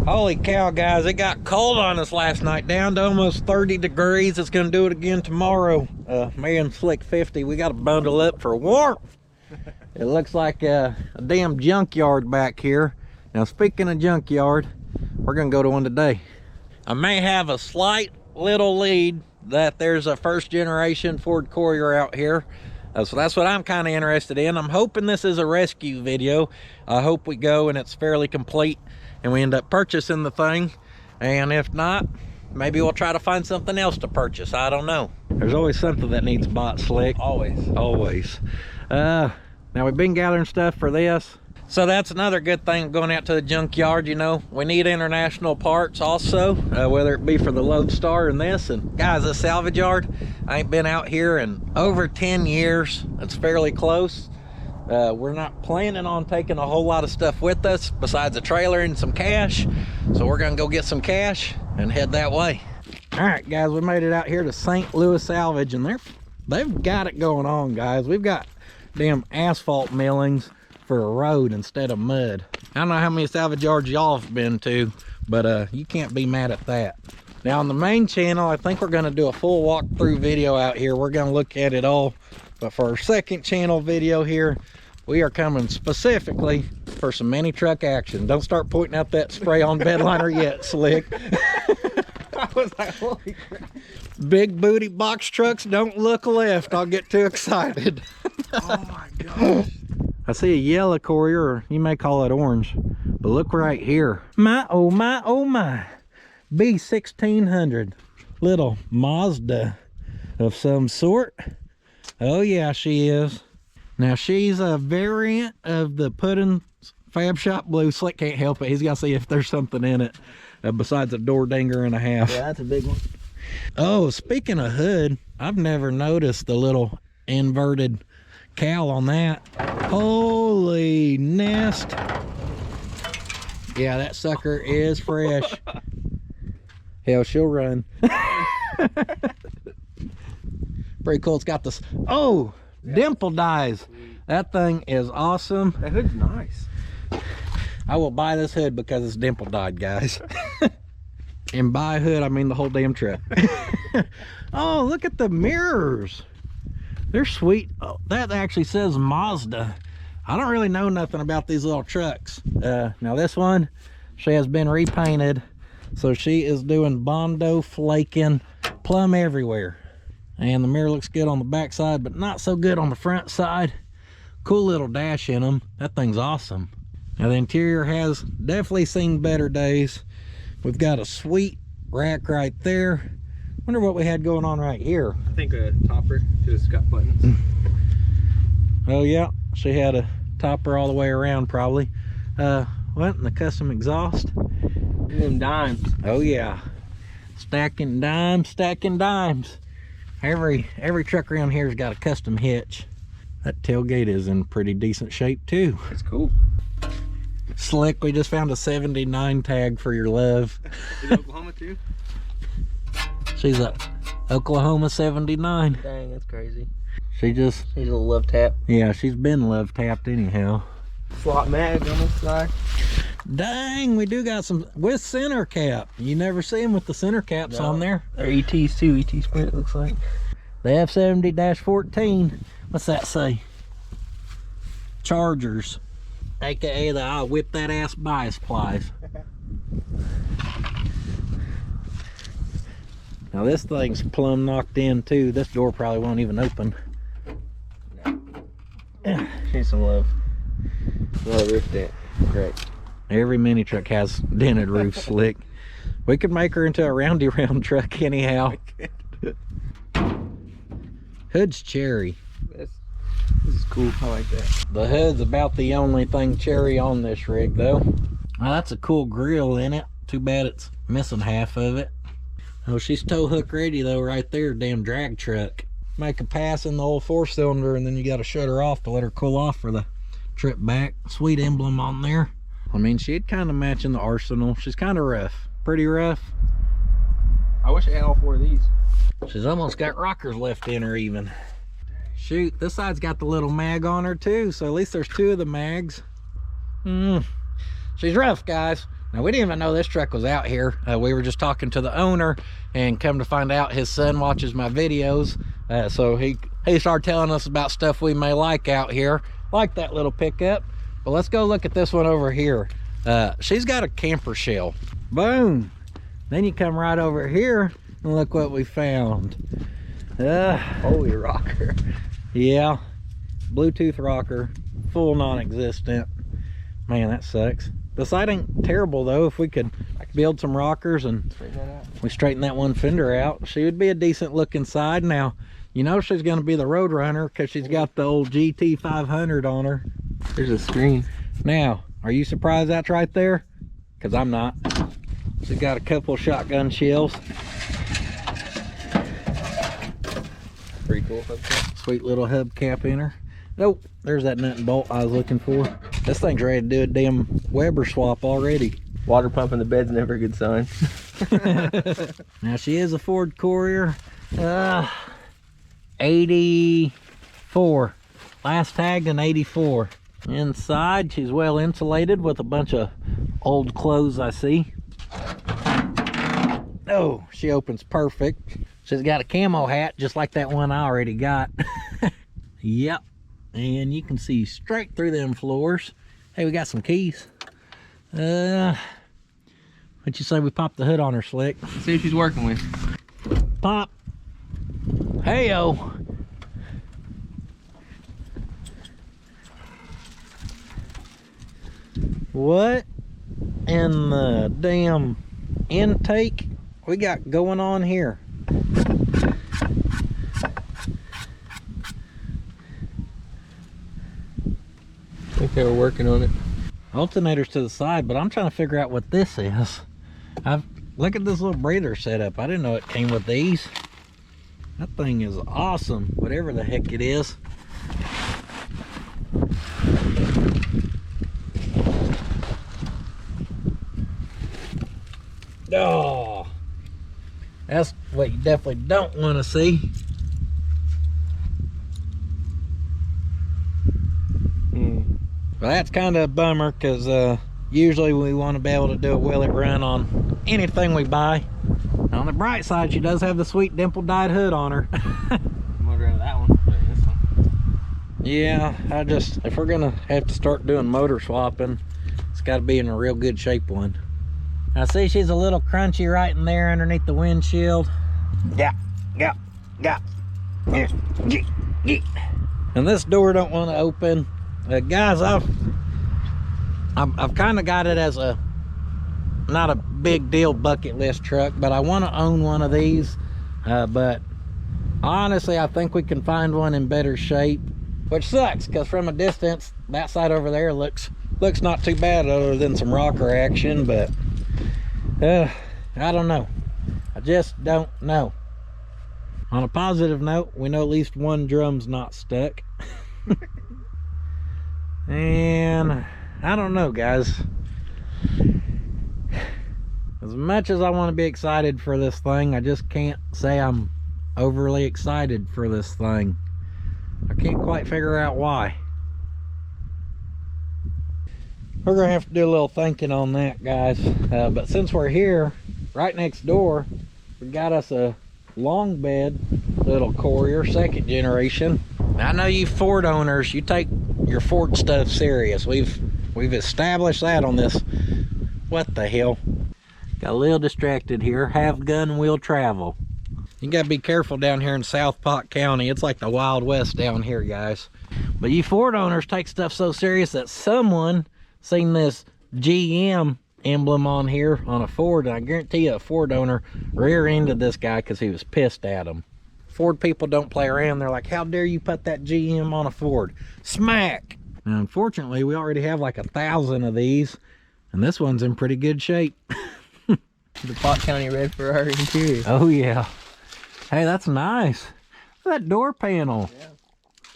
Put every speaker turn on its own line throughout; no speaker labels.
Holy cow, guys, it got cold on us last night, down to almost 30 degrees. It's gonna do it again tomorrow. Man, Slick 50, we gotta bundle up for warmth. It looks like a damn junkyard back here. Now, speaking of junkyard, we're gonna go to one today. I may have a slight little lead that there's a first generation Ford Courier out here. So that's what I'm kind of interested in. I'm hoping this is a rescue video. I hope we go and it's fairly complete and we end up purchasing the thing. And if not, maybe we'll try to find something else to purchase. I don't know. There's always something that needs bought, Slick. Always. Now, we've been gathering stuff for this. So that's another good thing going out to the junkyard. You know, we need international parts also, whether it be for the Lodestar and this. And guys, this salvage yard, I ain't been out here in over 10 years. It's fairly close. We're not planning on taking a whole lot of stuff with us besides a trailer and some cash. So we're gonna go get some cash and head that way. All right, guys, we made it out here to St. Louis Salvage, and they've got it going on, guys. We've got damn asphalt millings for a road instead of mud. I don't know how many salvage yards y'all have been to, but you can't be mad at that. Now on the main channel, I think we're gonna do a full walkthrough video out here. We're gonna look at it all. But for our second channel video here, we are coming specifically for some mini truck action. Don't start pointing out that spray on bedliner yet, Slick.
I was like, holy crap.
Big booty box trucks don't look left. I'll get too excited.
Oh my gosh.
I see a yellow Courier, or you may call it orange, but look right here. My, oh my, oh my. B1600, little Mazda of some sort. Oh yeah, she is. Now she's a variant of the Puddin' Fab Shop Blue. Slick can't help it. He's got to see if there's something in it besides a door dinger and a half.
Yeah, that's a big one.
Oh, speaking of hood, I've never noticed the little inverted cowl on that. Holy nest. Yeah, that sucker is fresh. Hell, she'll run. Pretty cool. It's got this, oh, yeah, dimple dies. That thing is awesome.
That hood's nice.
I will buy this hood because it's dimple dyed, guys. And by hood, I mean the whole damn truck. Oh, look at the mirrors. They're sweet. Oh, that actually says Mazda. I don't really know nothing about these little trucks. Now this one, she has been repainted. So she is doing Bondo flaking plumb everywhere. And the mirror looks good on the back side, but not so good on the front side. Cool little dash in them. That thing's awesome. Now the interior has definitely seen better days. We've got a sweet rack right there. Wonder what we had going on right here.
I think a topper, because it's got buttons.
Oh yeah, she had a topper all the way around probably. What, and the custom exhaust?
Them dimes.
Oh yeah, stacking dimes, stacking dimes. Every truck around here's got a custom hitch. That tailgate is in pretty decent shape too.
It's cool.
Slick, we just found a 79 tag for your love.
Is it Oklahoma too?
She's a Oklahoma 79.
Dang, that's crazy.
She's a
little love tap.
Yeah, she's been love tapped anyhow.
Slot mag on the side.
Dang, we do got some with center cap. You never see them with the center caps on there.
They're ETs too, ET Sprint it looks like.
They have 70-14. What's that say? Chargers. AKA the I'll whip that ass bias plies. Now this thing's plumb knocked in too. This door probably won't even open.
She needs some love. Well, roof dent. Great.
Every mini truck has dented roof, Slick. We could make her into a roundy round truck anyhow. Hood's cherry.
This is cool. I like that.
The hood's about the only thing cherry on this rig though. Well, that's a cool grill in it. Too bad it's missing half of it. Oh, she's tow hook ready though right there, damn drag truck. Make a pass in the old 4-cylinder and then you gotta shut her off to let her cool off for the trip back. Sweet emblem on there. I mean, she'd kind of matching the Arsenal. She's kind of rough. Pretty rough.
I wish I had all 4 of these.
She's almost got rockers left in her even. Shoot, this side's got the little mag on her too, so at least there's 2 of the mags. She's rough, guys. Now, we didn't even know this truck was out here. We were just talking to the owner, and come to find out his son watches my videos. So he started telling us about stuff we may like out here, like that little pickup. But let's go look at this one over here. She's got a camper shell. Boom. Then you come right over here and look what we found.
Holy rocker.
Yeah, Bluetooth rocker, full non-existent. Man, that sucks. The side ain't terrible though. If we could build some rockers and we straighten that one fender out, she would be a decent looking side. Now, you know she's gonna be the Roadrunner because she's got the old GT 500 on her.
There's a screen.
Now, are you surprised that's right there? Because I'm not. She's got a couple shotgun shells.
Pretty cool hubcap.
Sweet little hubcap in her. Nope, there's that nut and bolt I was looking for. This thing's ready to do a damn Weber swap already.
Water pump in the bed's never a good sign.
Now she is a Ford Courier. 84. Last tagged in 84. Inside, she's well insulated with a bunch of old clothes I see. Oh, she opens perfect. She's got a camo hat just like that one I already got. Yep. And you can see straight through them floors. Hey, we got some keys. What'd you say we pop the hood on her, Slick?
See what she's working with.
Pop. Hey-o. What in the damn intake we got going on here?
I think they were working on it.
Alternator's to the side, but I'm trying to figure out what this is. Look at this little breather setup. I didn't know it came with these. That thing is awesome, whatever the heck it is. Oh, that's what you definitely don't want to see. Well, that's kind of a bummer because usually we want to be able to do a wheel-it run on anything we buy. On the bright side, she does have the sweet dimple-dyed hood on her.
I'd rather that one than this one.
Yeah, if we're gonna have to start doing motor swapping, it's got to be in a real good shape one. I see she's a little crunchy right in there underneath the windshield. Yeah. And this door don't want to open. Guys, I've kind of got it as not a big deal bucket list truck, but I want to own one of these. But honestly, I think we can find one in better shape, which sucks because from a distance, that side over there looks not too bad other than some rocker action. But I don't know. I just don't know. On a positive note, we know at least one drum's not stuck. And I don't know, guys. As much as I want to be excited for this thing, I just can't say I'm overly excited for this thing. I can't quite figure out why. We're gonna have to do a little thinking on that, guys. But since we're here, right next door, we got us a long bed little Courier, 2nd generation. Now, I know you Ford owners, you take your Ford stuff serious. We've established that on this. What the hell? Got a little distracted here. Have gun will travel. You gotta be careful down here in South Polk County. It's like the Wild West down here, guys. But you Ford owners take stuff so serious that someone seen this GM emblem on here on a Ford, and I guarantee you a Ford owner rear-ended this guy because he was pissed at him. Ford people don't play around. They're like, how dare you put that GM on a Ford? Smack! Now, unfortunately, we already have like 1,000 of these, and this one's in pretty good shape.
The Polk County Red Ferrari interior.
Oh yeah. Hey, that's nice. Look at that door panel.
Yeah.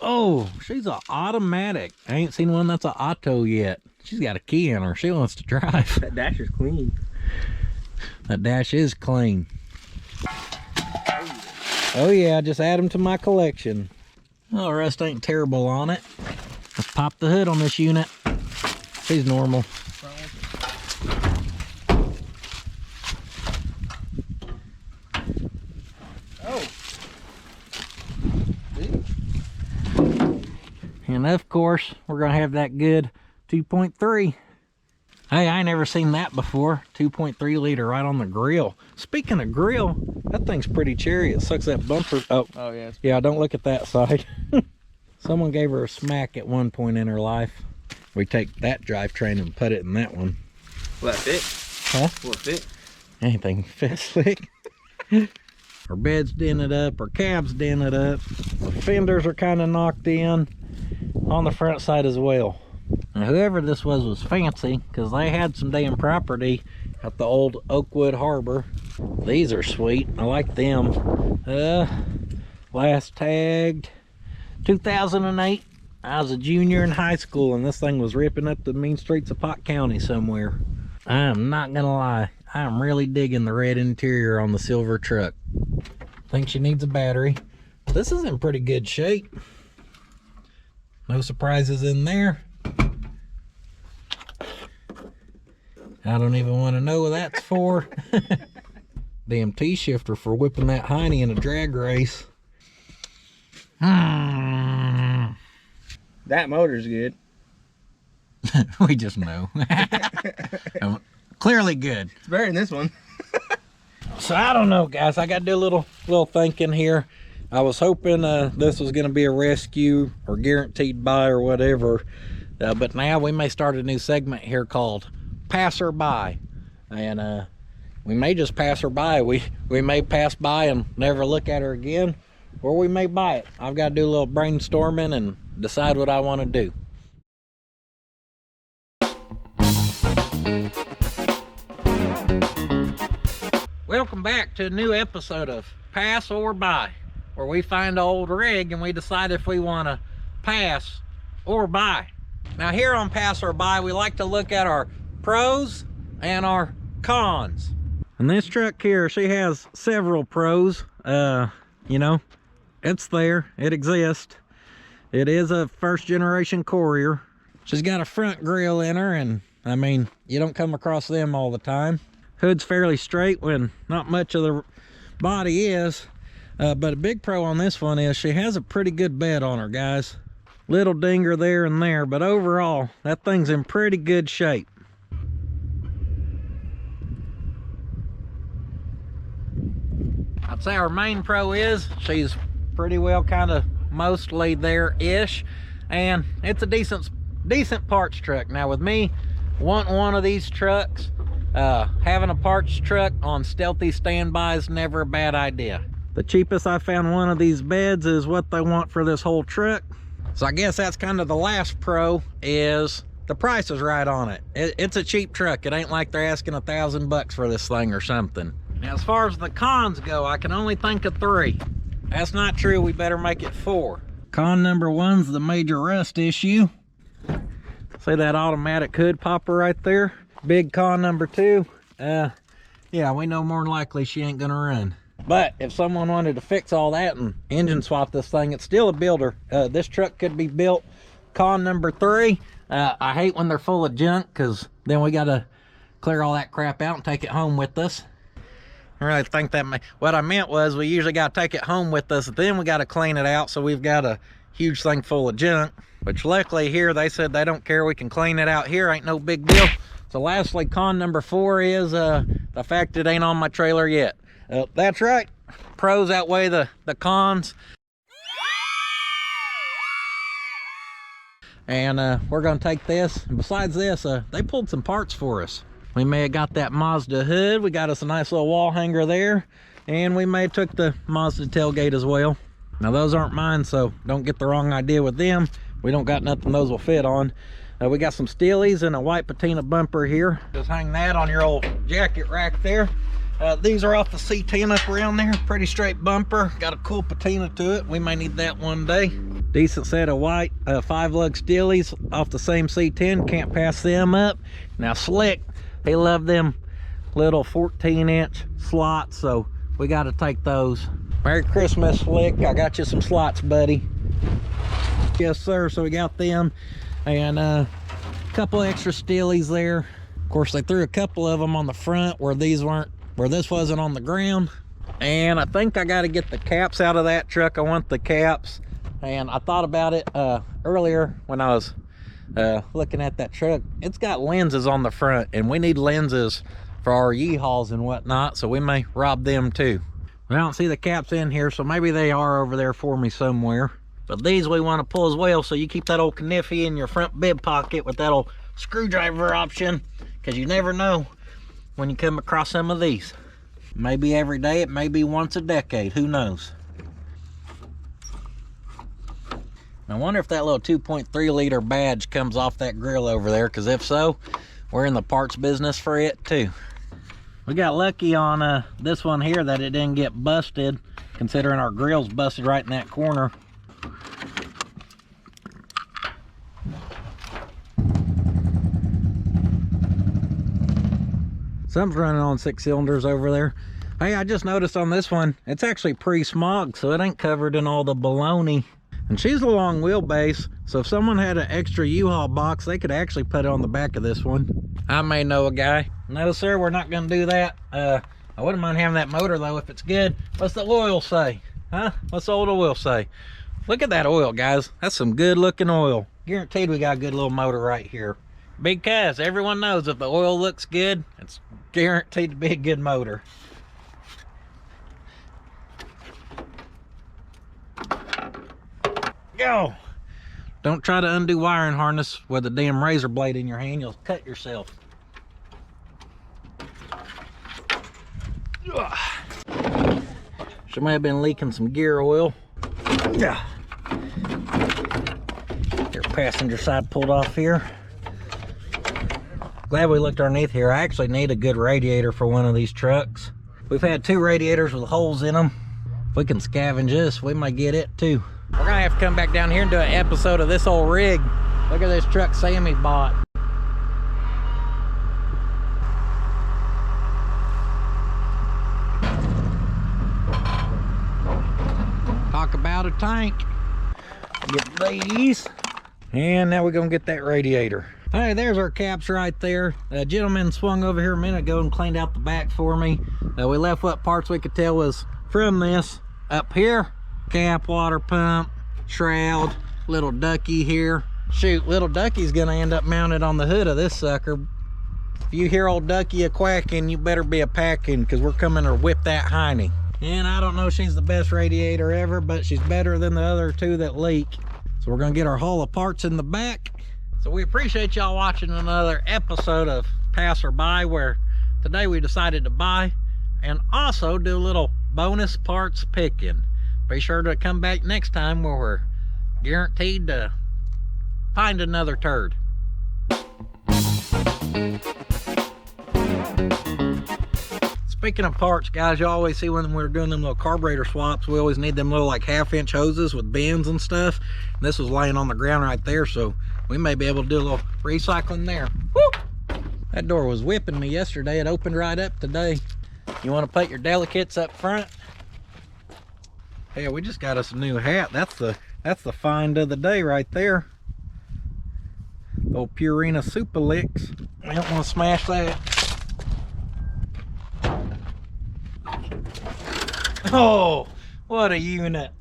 Oh, she's an automatic. I ain't seen one that's an auto yet. She's got a key in her. She wants to drive.
That dash is clean.
That dash is clean. Oh yeah, just add them to my collection. Oh, rust ain't terrible on it. Let's pop the hood on this unit. She's normal. And of course, we're gonna have that good 2.3. Hey, I ain't never seen that before. 2.3 liter right on the grill. Speaking of grill, that thing's pretty cherry. It sucks that bumper. Oh
yeah.
Yeah, don't look at that side. Someone gave her a smack at one point in her life. We take that drivetrain and put it in that one.
Will that fit?
Huh?
Will it fit?
Anything fit slick. Our bed's dented up, our cab's dented up. The fenders are kind of knocked in on the front side as well. Now, whoever this was fancy, because they had some damn property at the old Oakwood Harbor. These are sweet. I like them. Last tagged 2008. I was a junior in high school, and this thing was ripping up the mean streets of Pot County somewhere. I am not gonna lie, I am really digging the red interior on the silver truck. Think she needs a battery. This is in pretty good shape. No surprises in there. I don't even want to know what that's for. Damn T-shifter for whipping that hiney in a drag race.
That motor's good.
We just know. Clearly good.
It's better than this one.
So I don't know, guys. I got to do a little thinking here. I was hoping this was going to be a rescue or guaranteed buy or whatever. But now we may start a new segment here called Passerby. And we may just pass her by. We may pass by and never look at her again. Or we may buy it. I've got to do a little brainstorming and decide what I want to do. Welcome back to a new episode of Pass or Buy, where we find an old rig and we decide if we want to pass or buy. Now here on Pass or Buy, we like to look at our pros and our cons. And this truck here, she has several pros. You know, it's there, it exists. It is a first generation Courier. She's got a front grille in her, and I mean, you don't come across them all the time. Hood's fairly straight when not much of the body is. But a big pro on this one is she has a pretty good bed on her, guys. Little dinger there and there, but overall, that thing's in pretty good shape. I'd say our main pro is she's pretty well kind of mostly there-ish, and it's a decent parts truck. Now with me wanting one of these trucks, having a parts truck on stealthy standby is never a bad idea. The cheapest I found one of these beds is what they want for this whole truck. So I guess that's kind of the last pro, is the price is right on it. It's a cheap truck. It ain't like they're asking $1,000 for this thing or something. Now as far as the cons go, I can only think of 3. That's not true. We better make it 4. Con number 1's the major rust issue. See that automatic hood popper right there? Big con number 2, yeah, we know more than likely she ain't gonna run. But if someone wanted to fix all that and engine swap this thing, it's still a builder. This truck could be built. Con number 3, I hate when they're full of junk, because then we gotta clear all that crap out and take it home with us. I really think that what I meant was we usually gotta take it home with us, then we gotta clean it out, so we've got a huge thing full of junk. Which luckily here they said they don't care, we can clean it out here, ain't no big deal. So lastly, con number 4 is the fact it ain't on my trailer yet. That's right, pros outweigh the cons. And we're gonna take this, and besides this, they pulled some parts for us. We may have got that Mazda hood, we got us a nice little wall hanger there, and we may have took the Mazda tailgate as well. Now those aren't mine, so don't get the wrong idea with them. We don't got nothing those will fit on. We got some steelies and a white patina bumper here. Just hang that on your old jacket rack there. These are off the C10 up around there. Pretty straight bumper. Got a cool patina to it. We may need that one day. Decent set of white 5-lug steelies off the same C10. Can't pass them up. Now Slick, he loved them little 14-inch slots, so we got to take those. Merry Christmas, Slick. I got you some slots, buddy. Yes, sir. So we got them. And a couple extra steelies there. Of course, they threw a couple of them on the front where this wasn't on the ground. And I think I got to get the caps out of that truck. I want the caps And I thought about it earlier when I was looking at that truck. It's got lenses on the front, and we need lenses for our U-Hauls and whatnot, so we may rob them too. I don't see the caps in here, so maybe they are over there for me somewhere. But these we want to pull as well, so you keep that old kniffy in your front bib pocket with that old screwdriver option, because you never know when you come across some of these. Maybe every day, it may be once a decade, who knows. I wonder if that little 2.3 liter badge comes off that grill over there, because if so, we're in the parts business for it too. We got lucky on this one here that it didn't get busted, considering our grill's busted right in that corner. Something's running on 6 cylinders over there. Hey, I just noticed on this one, it's actually pre-smog, so it ain't covered in all the baloney. And she's a long wheelbase, so if someone had an extra U-Haul box, they could actually put it on the back of this one. I may know a guy. No, sir, we're not going to do that. I wouldn't mind having that motor, though, if it's good. What's the oil say? Huh? What's the old oil say? Look at that oil, guys. That's some good-looking oil. Guaranteed we got a good little motor right here. Because everyone knows if the oil looks good, it's guaranteed to be a good motor. Go! Don't try to undo wiring harness with a damn razor blade in your hand. You'll cut yourself. She may have been leaking some gear oil. Yeah. Your passenger side pulled off here. Glad we looked underneath here. I actually need a good radiator for one of these trucks. We've had 2 radiators with holes in them. If we can scavenge this, we might get it too. We're gonna have to come back down here and do an episode of this old rig. Look at this truck Sammy bought. Talk about a tank. Get these. And now we're gonna get that radiator. Hey, there's our caps right there. A gentleman swung over here a minute ago and cleaned out the back for me. We left what parts we could tell was from this. Up here, cap, water pump, shroud, little ducky here. Shoot, little ducky's gonna end up mounted on the hood of this sucker. If you hear old ducky a quacking, you better be a packing, because we're coming to whip that hiney. And I don't know if she's the best radiator ever, but she's better than the other 2 that leak. So we're gonna get our haul of parts in the back. So we appreciate y'all watching another episode of Passerby, where today we decided to buy and also do a little bonus parts picking. Be sure to come back next time where we're guaranteed to find another turd. Speaking of parts, guys, you always see when we're doing them little carburetor swaps, we always need them little like 1/2-inch hoses with bends and stuff. And this was laying on the ground right there, so we may be able to do a little recycling there. Woo! That door was whipping me yesterday. It opened right up today. You want to put your delicates up front? Yeah, we just got us a new hat. That's the find of the day right there. Old Purina Super Licks. I don't want to smash that. Oh, what a unit.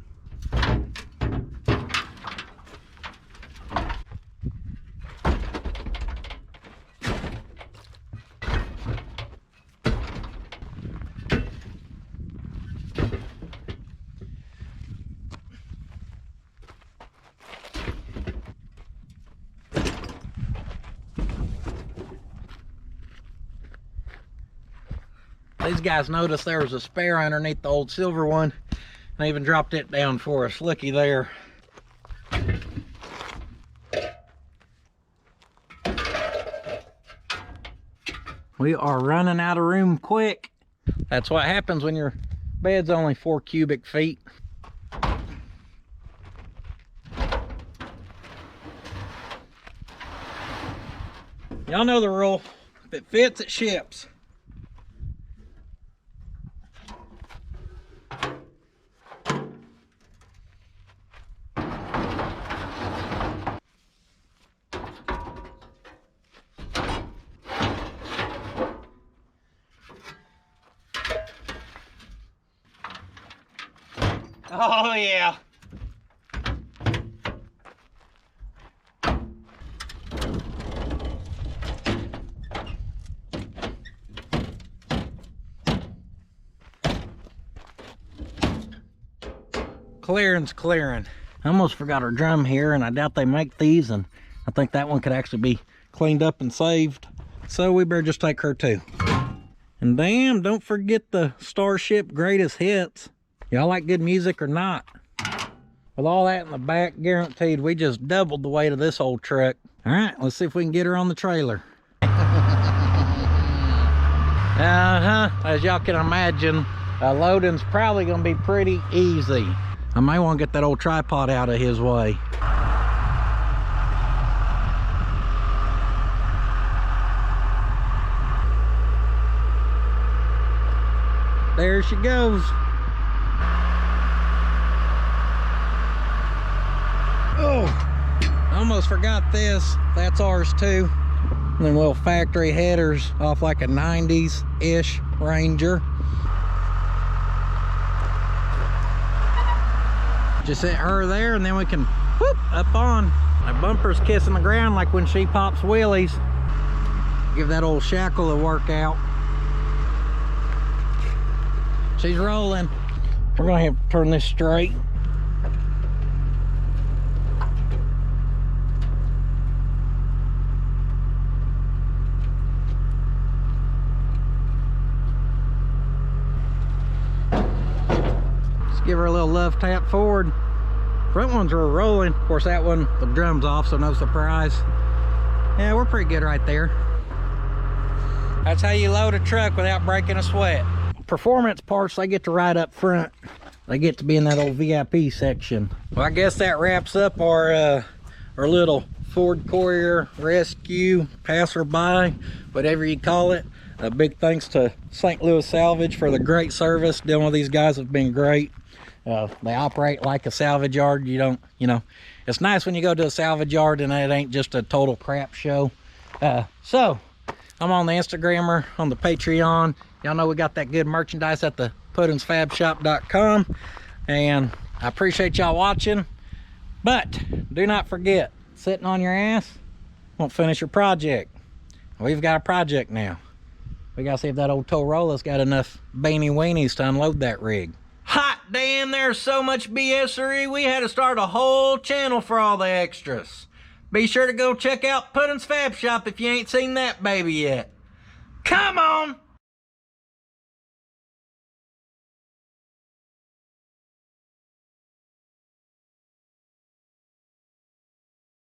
These guys noticed there was a spare underneath the old silver one, and they even dropped it down for us. Looky there. We are running out of room quick. That's what happens when your bed's only 4 cubic feet. Y'all know the rule. If it fits, it ships. Oh yeah. clearing's clearing. I almost forgot our drum here, and I doubt they make these, and I think that one could actually be cleaned up and saved. So we better just take her too. And damn, don't forget the Starship Greatest Hits. Y'all like good music or not? With all that in the back, guaranteed we just doubled the weight of this old truck. All right, let's see if we can get her on the trailer. As y'all can imagine, loading's probably gonna be pretty easy. I may want to get that old tripod out of his way. There she goes. Oh, almost forgot this. That's ours too. And then little factory headers off like a 90s-ish Ranger. Just hit her there, and then we can whoop up on. My bumper's kissing the ground like when she pops wheelies. Give that old shackle a workout. She's rolling. We're gonna have to turn this straight. Give her a little love tap forward. Front ones are rolling. Of course, that one, the drum's off, so no surprise. Yeah, we're pretty good right there. That's how you load a truck without breaking a sweat. Performance parts, they get to ride up front. They get to be in that old VIP section. Well, I guess that wraps up our little Ford Courier rescue, passerby, whatever you call it. A big thanks to St. Louis Salvage for the great service. Dealing with these guys have been great. They operate like a salvage yard. You don't, it's nice when you go to a salvage yard and it ain't just a total crap show. So I'm on the Instagrammer, on the Patreon. Y'all know we got that good merchandise at the puttinsfabshop.com, and I appreciate y'all watching. But do not forget, sitting on your ass won't finish your project. We've got a project now. We gotta see if that old Torola's got enough beanie weenies to unload that rig. Hot damn, there's so much BSery, we had to start a whole channel for all the extras. Be sure to go check out Puttin's Fab Shop if you ain't seen that baby yet. Come on!